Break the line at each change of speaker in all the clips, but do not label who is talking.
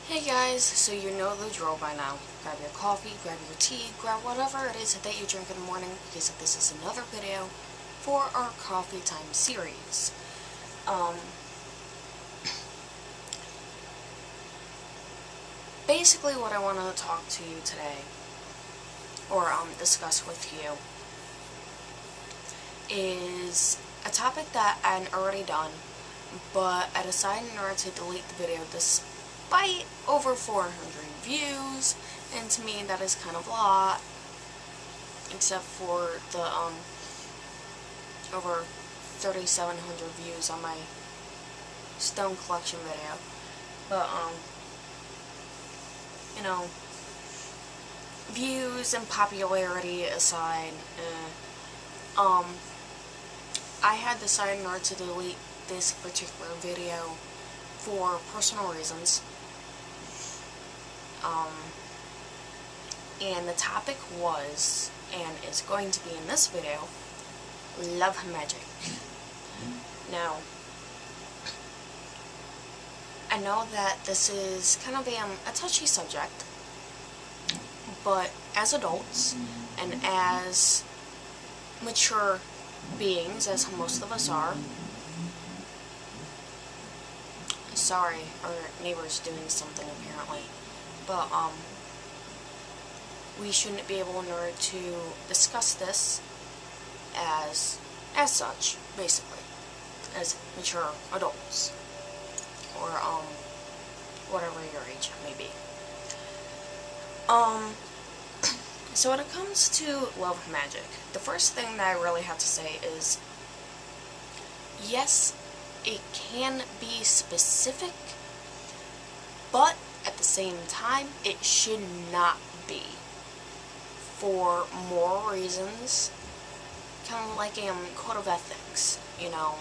Hey guys, so you know the drill by now. Grab your coffee, grab your tea, grab whatever it is that you drink in the morning, because this is another video for our coffee time series. Basically what I want to talk to you today, or discuss with you, is a topic that I've already done, but I decided in order to delete the video despite over 400 views, and to me that is kind of a lot, except for the over 3,700 views on my stone collection video. But you know, views and popularity aside, I had decided in order to delete this particular video for personal reasons. And the topic was, and is going to be in this video, Love Magick. Now, I know that this is kind of a touchy subject, but as adults and as mature beings, as most of us are, sorry, our neighbor's doing something apparently, but we shouldn't be able in order to discuss this as such, basically, as mature adults, or whatever your age may be. So when it comes to Love Magick, the first thing that I really have to say is, yes, it can be specific, but at the same time, it should not be, for moral reasons, kind of like a code of ethics, you know.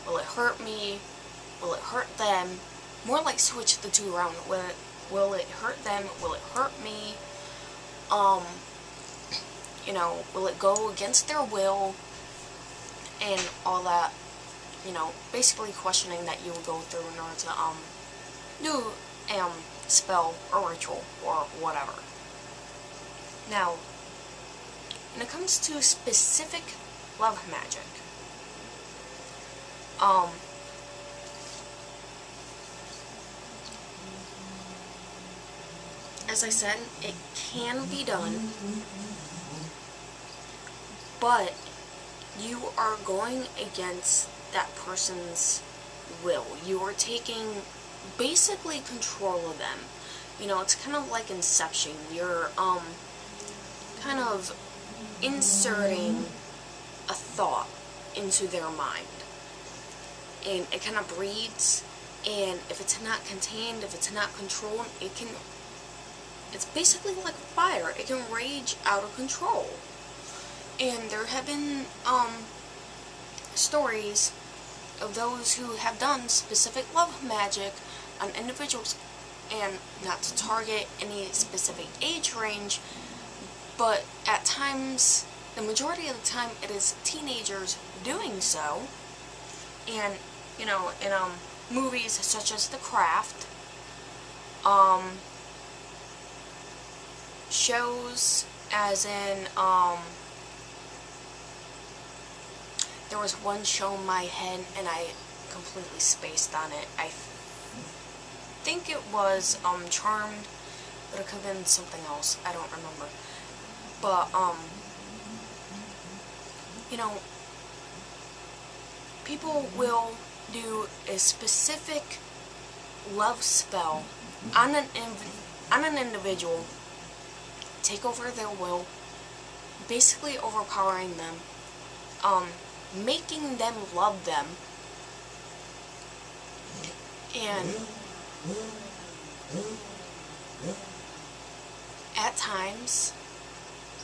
Will it hurt me? Will it hurt them? More like switch the two around. Will it hurt them? Will it hurt me? You know, will it go against their will? And all that, you know, basically questioning that you would go through in order to do a spell or ritual or whatever. Now, when it comes to specific Love Magick, as I said, it can be done, but you are going against that person's will. You are taking basically control of them. You know, it's kind of like Inception. You're kind of inserting a thought into their mind, and it kind of breeds, and if it's not contained, if it's not controlled, it's basically like fire. It can rage out of control. And there have been stories of those who have done specific Love Magick on individuals, and not to target any specific age range, but at times, the majority of the time, it is teenagers doing so. And, you know, in movies such as The Craft, shows as in, there was one show in my head and I completely spaced on it. I think it was Charmed, but it could have been something else. I don't remember. But you know, people will do a specific love spell on an individual, take over their will, basically overpowering them, making them love them, and at times,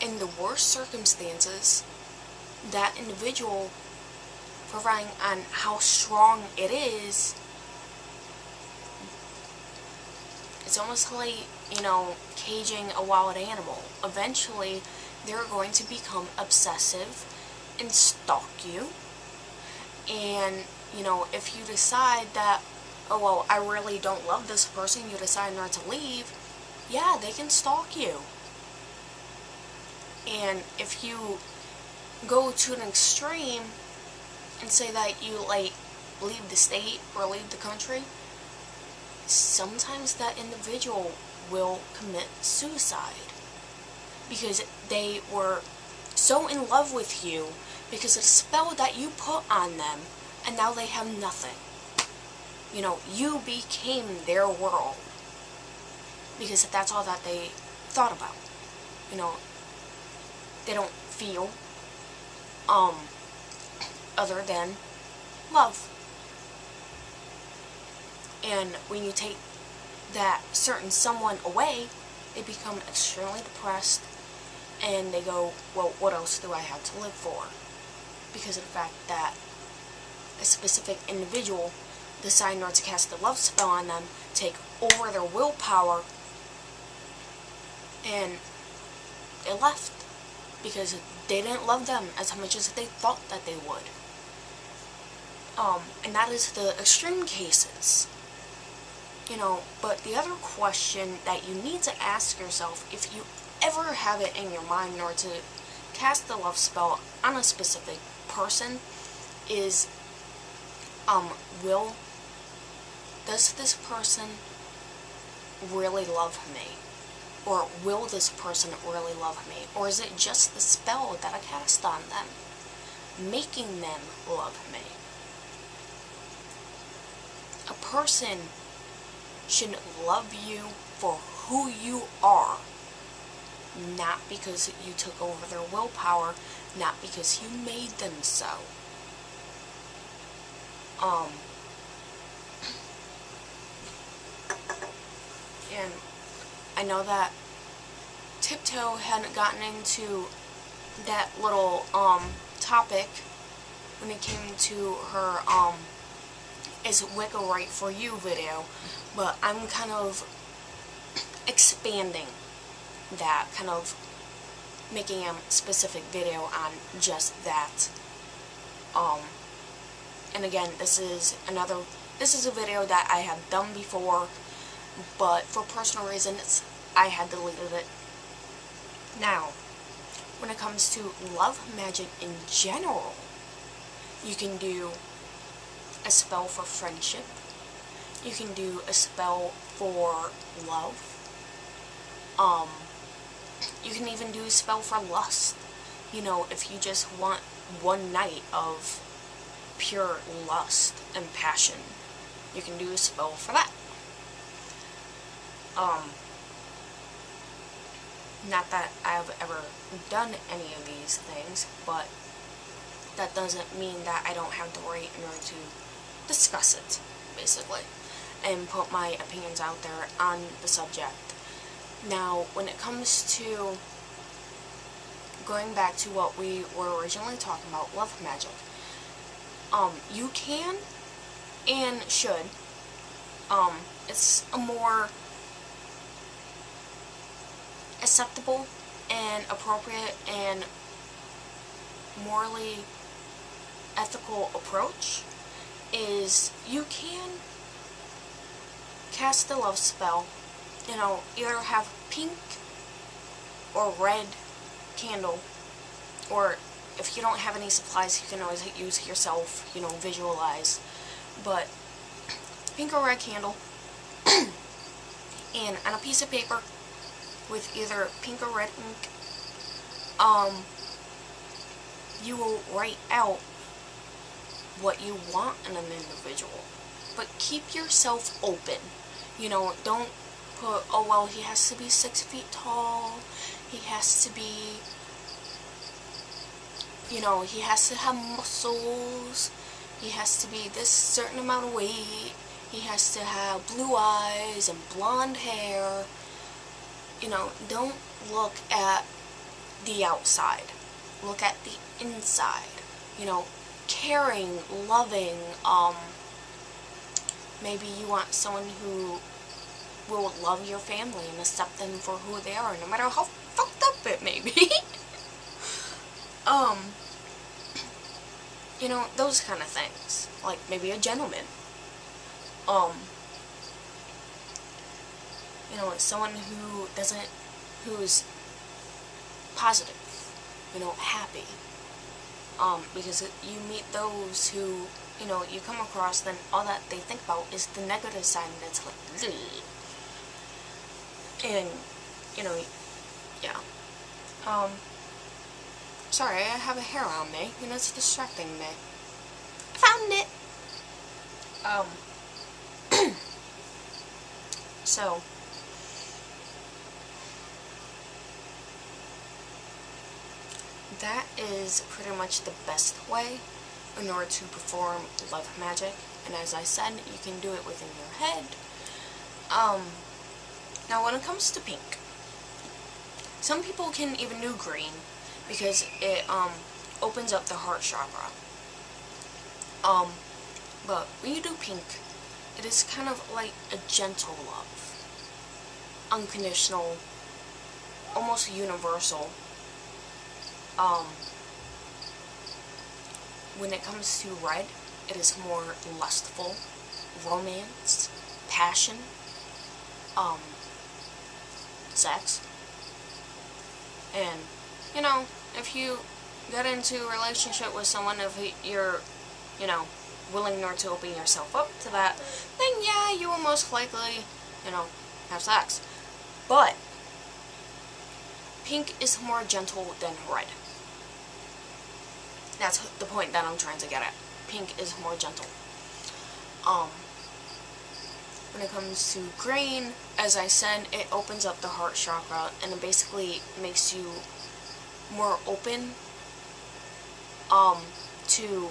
in the worst circumstances, that individual, providing on how strong it is, it's almost like, you know, caging a wild animal. Eventually, they're going to become obsessive and stalk you, and, you know, if you decide that oh well, I really don't love this person, you decide not to leave, yeah, they can stalk you. And if you go to an extreme and say that you, like, leave the state or leave the country, sometimes that individual will commit suicide because they were so in love with you because of the spell that you put on them, and now they have nothing. You know, you became their world because that's all that they thought about. You know, they don't feel other than love. And when you take that certain someone away, they become extremely depressed, and they go, well, what else do I have to live for? Because of the fact that a specific individual decided not to cast a love spell on them, take over their willpower, and they left because they didn't love them as much as they thought that they would. And that is the extreme cases. You know, but the other question that you need to ask yourself, if you ever have it in your mind in order to cast the love spell on a specific person, is, does this person really love me? Or will this person really love me? Or is it just the spell that I cast on them, making them love me? A person should love you for who you are, not because you took over their willpower, not because you made them so. And I know that Tiptoe hadn't gotten into that little topic when it came to her Is Wicca Right For You video, but I'm kind of expanding that, kind of making a specific video on just that. And again, this is a video that I have done before, but for personal reasons, I had deleted it. Now, when it comes to Love Magick in general, you can do a spell for friendship. You can do a spell for love. You can even do a spell for lust. You know, if you just want one night of pure lust and passion, you can do a spell for that. Not that I've ever done any of these things, but that doesn't mean that I don't have the right in order to discuss it, basically, and put my opinions out there on the subject. Now, when it comes to going back to what we were originally talking about, Love Magick, you can and should, it's a more acceptable and appropriate and morally ethical approach, is you can cast the love spell, you know, either have pink or red candle, or if you don't have any supplies, you can always use it yourself, you know, visualize, but pink or red candle, and on a piece of paper with either pink or red ink, you will write out what you want in an individual, but keep yourself open. You know, don't put, oh well, he has to be 6 feet tall, he has to be, you know, he has to have muscles, he has to be this certain amount of weight, he has to have blue eyes and blonde hair. You know, don't look at the outside, look at the inside. You know, caring, loving, maybe you want someone who will love your family and accept them for who they are, no matter how fucked up it may be. You know, those kind of things. Like, maybe a gentleman. You know, someone who's positive, you know, happy. Because you meet those who, you know, you come across, then all that they think about is the negative side, and it's like, ugh. And, you know, yeah. Sorry, I have a hair on me, you know, it's distracting me. I found it! So, that is pretty much the best way in order to perform Love Magick, and as I said, you can do it within your head. Now when it comes to pink, some people can even do green because it opens up the heart chakra. But when you do pink, it is kind of like a gentle love, unconditional, almost universal. When it comes to red, it is more lustful, romance, passion, sex. And, you know, if you get into a relationship with someone, if you're, you know, willing to open yourself up to that, then yeah, you will most likely, you know, have sex. But pink is more gentle than red. That's the point that I'm trying to get at. Pink is more gentle. When it comes to green, as I said, it opens up the heart chakra, and it basically makes you more open to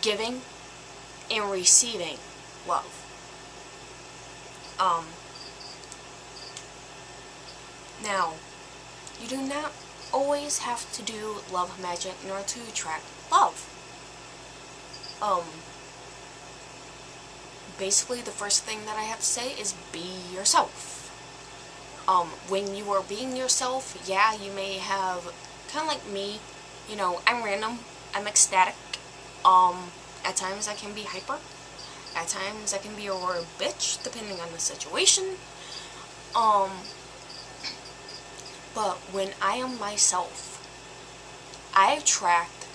giving and receiving love. Now, you do not always have to do Love Magick in order to attract love. Basically, the first thing that I have to say is be yourself. When you are being yourself, yeah, you may have, kind of like me, you know, I'm random, I'm ecstatic. At times I can be hyper. At times I can be a royal bitch, depending on the situation. But when I am myself, I attract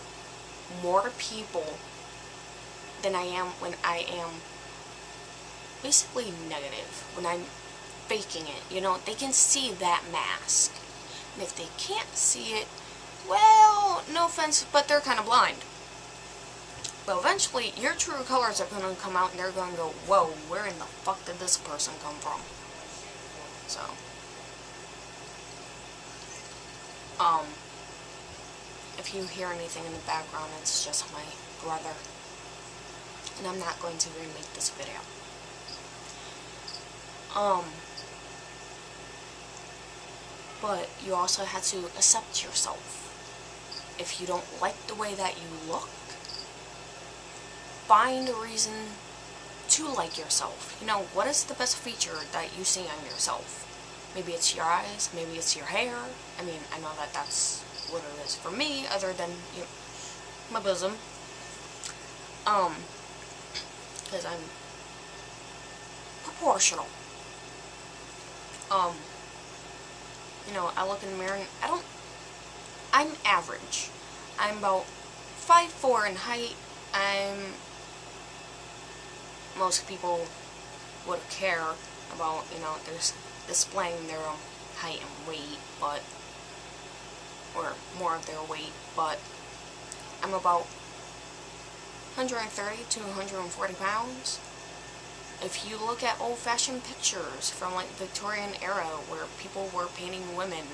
more people than I am when I am basically negative, when I'm faking it. You know, they can see that mask. And if they can't see it, well, no offense, but they're kind of blind. But eventually, your true colors are going to come out and they're going to go, whoa, where in the fuck did this person come from? So, if you hear anything in the background, it's just my brother. And I'm not going to remake this video. But you also have to accept yourself. If you don't like the way that you look, find a reason to like yourself. You know, what is the best feature that you see on yourself? Maybe it's your eyes, maybe it's your hair. I mean, I know that that's what it is for me, other than, you know, my bosom. Because I'm proportional. You know, I look in the mirror and I'm average. I'm about 5'4" in height. Most people would care about, you know, displaying their own height and weight, but, or more of their weight, but I'm about 130 to 140 pounds. If you look at old-fashioned pictures from like Victorian era where people were painting women,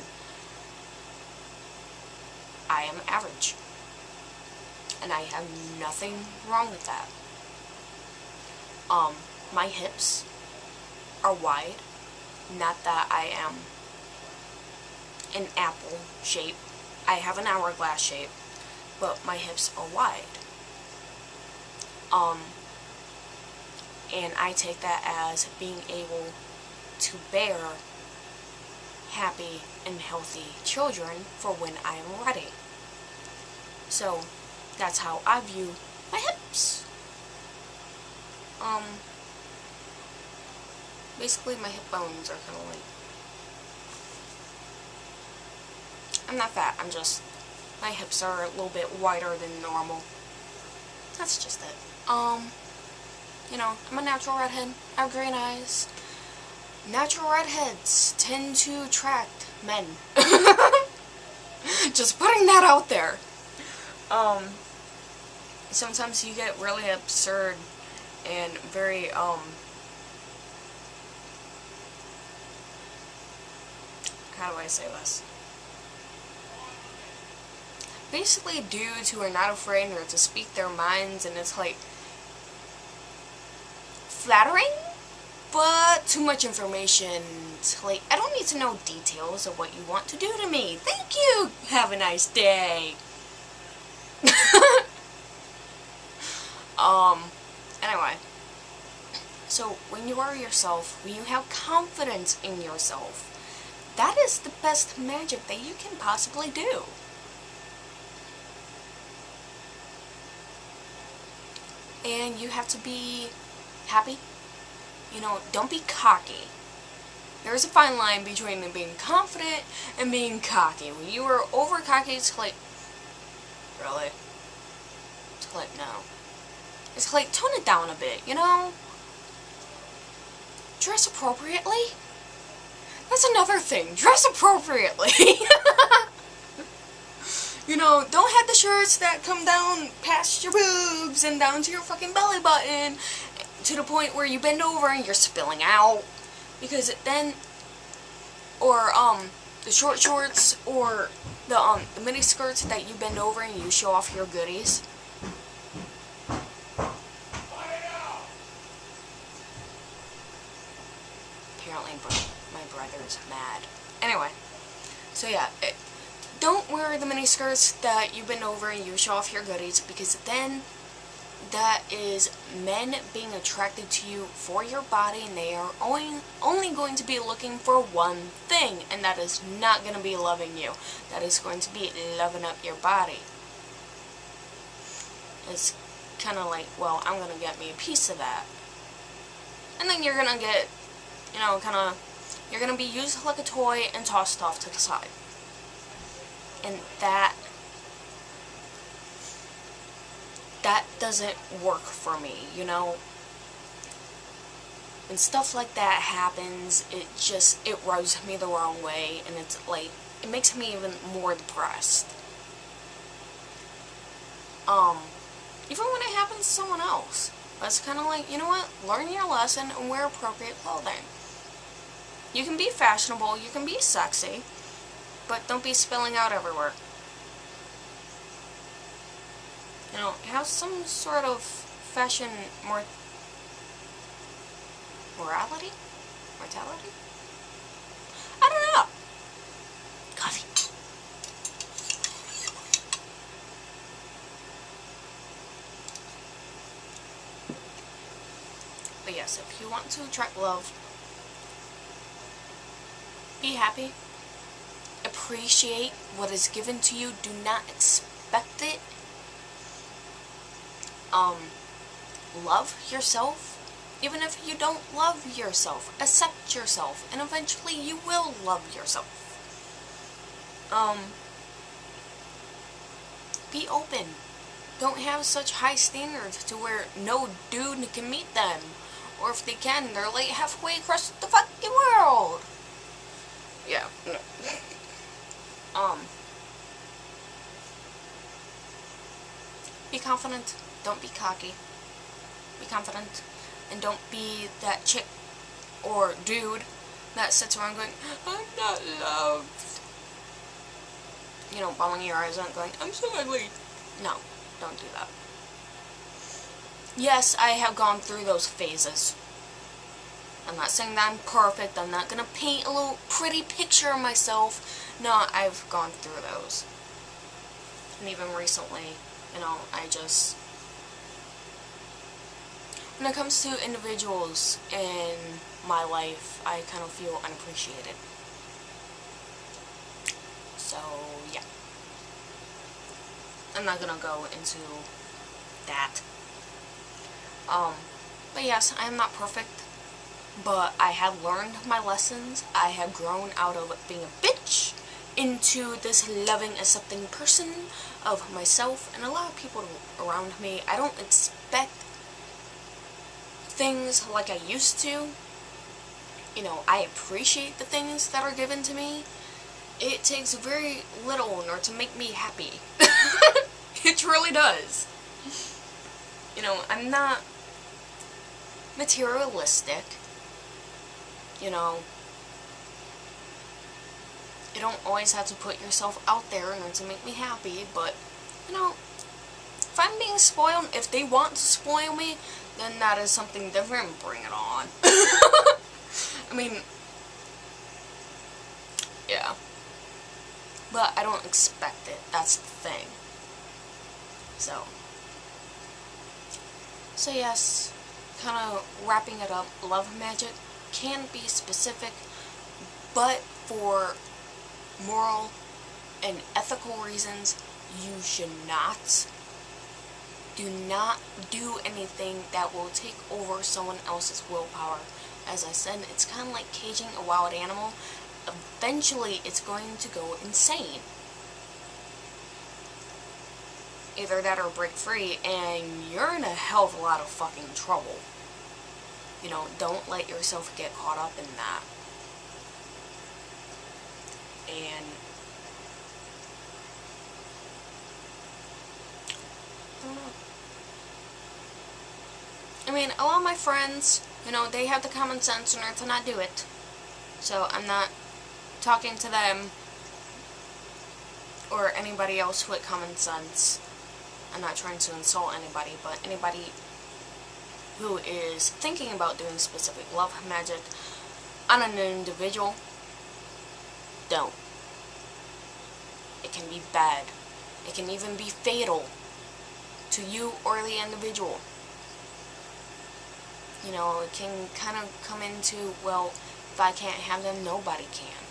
I am average. And I have nothing wrong with that. My hips are wide. Not that I am an apple shape. I have an hourglass shape, but my hips are wide. And I take that as being able to bear happy and healthy children for when I am ready. So, that's how I view my hips. basically my hip bones are kind of like, I'm not fat, I'm just, my hips are a little bit wider than normal. That's just it. You know, I'm a natural redhead. I have green eyes. Natural redheads tend to attract men. Just putting that out there. Sometimes you get really absurd and very, how do I say this? Basically dudes who are not afraid or to speak their minds, and it's like flattering, but too much information. Like, I don't need to know details of what you want to do to me. Thank you! Have a nice day. Anyway. So, when you are yourself, when you have confidence in yourself, that is the best magic that you can possibly do. And you have to be happy. You know, don't be cocky. There's a fine line between being confident and being cocky. When you are over cocky, it's like, really? It's like, no. It's like, tone it down a bit, you know? Dress appropriately. That's another thing. Dress appropriately. You know, don't have the shirts that come down past your boobs and down to your fucking belly button to the point where you bend over and you're spilling out. Because then, or, the short shorts or the mini skirts that you bend over and you show off your goodies. Apparently my brother's mad. Anyway, so yeah, don't wear the mini skirts that you bend over and you show off your goodies, because then that is men being attracted to you for your body, and they are only going to be looking for one thing, and that is not going to be loving you. That is going to be loving up your body. It's kind of like, well, I'm going to get me a piece of that. And then you're going to get, you know, kind of, you're going to be used like a toy and tossed off to the side. And that doesn't work for me, you know. When stuff like that happens, it rubs me the wrong way, and it's like, it makes me even more depressed. Even when it happens to someone else. That's kind of like, you know what, learn your lesson and wear appropriate clothing. You can be fashionable, you can be sexy, but don't be spilling out everywhere. You know, have some sort of fashion mortality? I don't know. Coffee. But yes, if you want to attract love, be happy. Appreciate what is given to you. Do not expect it. Love yourself. Even if you don't love yourself, accept yourself, and eventually you will love yourself. Be open. Don't have such high standards to where no dude can meet them. Or if they can, they're like halfway across the fucking world. Yeah, no. Be confident. Don't be cocky. Be confident. And don't be that chick or dude that sits around going, I'm not loved. You know, bawling your eyes out going, I'm so ugly. No, don't do that. Yes, I have gone through those phases. I'm not saying that I'm perfect. I'm not gonna paint a little pretty picture of myself. No, I've gone through those. And even recently, you know, when it comes to individuals in my life, I kind of feel unappreciated. So, yeah. I'm not gonna go into that. But yes, I am not perfect, but I have learned my lessons. I have grown out of being a bitch into this loving, accepting person of myself and a lot of people around me. I don't expect things like I used to. You know, I appreciate the things that are given to me. It takes very little in order to make me happy. It truly does. You know, I'm not materialistic. You know, you don't always have to put yourself out there in order to make me happy, but, you know, if I'm being spoiled, if they want to spoil me, then that is something different. Bring it on. I mean, yeah. But I don't expect it. That's the thing. So yes, kind of wrapping it up, Love Magick can be specific, but for moral and ethical reasons, you should not. Do not do anything that will take over someone else's willpower. As I said, it's kind of like caging a wild animal. Eventually, it's going to go insane. Either that or break free, and you're in a hell of a lot of fucking trouble. You know, don't let yourself get caught up in that. And I don't know. I mean, a lot of my friends, you know, they have the common sense in order to not do it. So I'm not talking to them or anybody else with common sense. I'm not trying to insult anybody, but anybody who is thinking about doing specific love magic on an individual, don't. It can be bad. It can even be fatal to you or the individual. You know, it can kind of come into, well, if I can't have them, nobody can.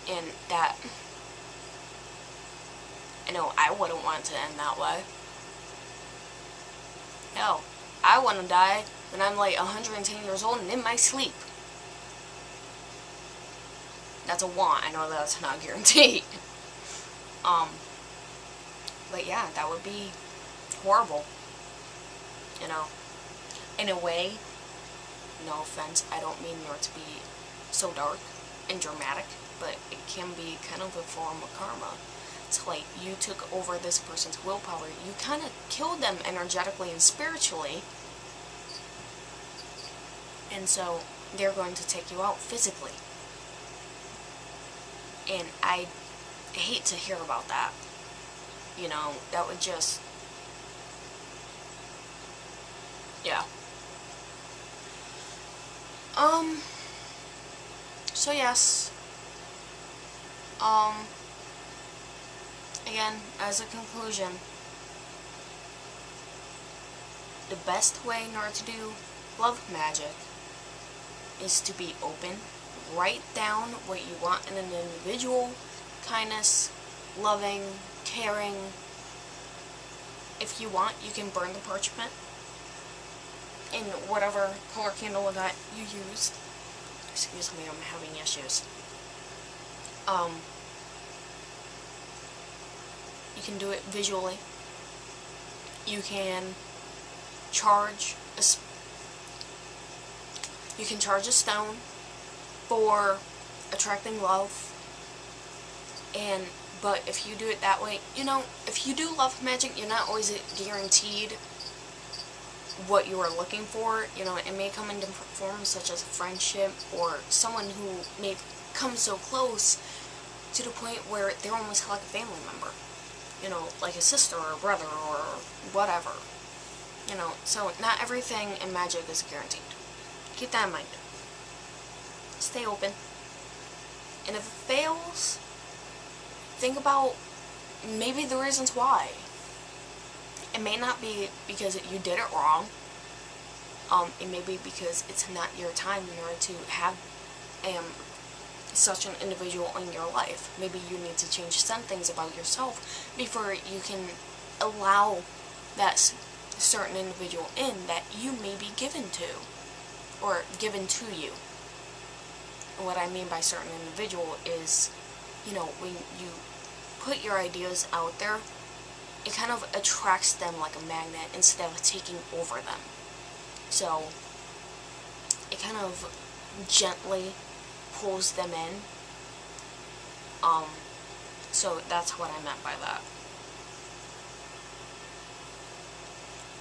And that, I know I wouldn't want it to end that way. Hell, I want to die when I'm like 110 years old and in my sleep. That's a want. I know that's not guaranteed. But yeah, that would be horrible. You know, in a way, no offense, I don't mean for it to be so dark and dramatic, but it can be kind of a form of karma. It's like you took over this person's willpower. You kind of killed them energetically and spiritually. And so they're going to take you out physically. And I hate to hear about that. You know, that would just, yeah. So yes. Again, as a conclusion, the best way in order to do love magic is to be open. Write down what you want in an individual. Kindness, loving, caring. If you want, you can burn the parchment in whatever color candle that you used. Excuse me, I'm having issues. You can do it visually. You can charge a stone for attracting love. But if you do it that way, you know, if you do love magic, you're not always guaranteed what you are looking for. You know, it may come in different forms, such as friendship, or someone who may come so close to the point where they're almost like a family member. You know, like a sister or a brother or whatever. You know, so not everything in magic is guaranteed. Keep that in mind. Stay open. And if it fails, think about maybe the reasons why. It may not be because you did it wrong. It may be because it's not your time in order to have such an individual in your life. Maybe you need to change some things about yourself before you can allow that certain individual in that you may be given to, or given to you. And what I mean by certain individual is, you know, when you put your ideas out there, it kind of attracts them like a magnet instead of taking over them. So it kind of gently pulls them in. So that's what I meant by that.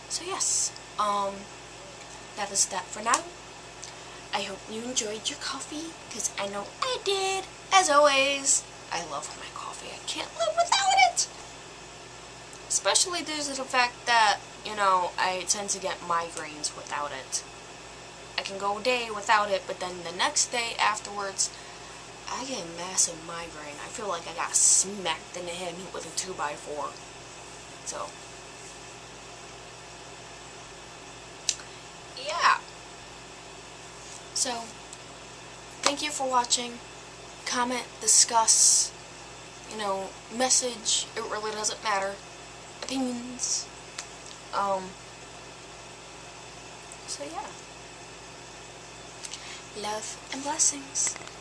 So yes, that is that for now. I hope you enjoyed your coffee, because I know I did. As always, I love my coffee. I can't live without it. Especially due to the fact that, you know, I tend to get migraines without it. I can go a day without it, but then the next day afterwards, I get a massive migraine. I feel like I got smacked in the head with a 2x4. So, yeah. So, thank you for watching. Comment, discuss, you know, message. It really doesn't matter. Opinions. So yeah. Love and blessings.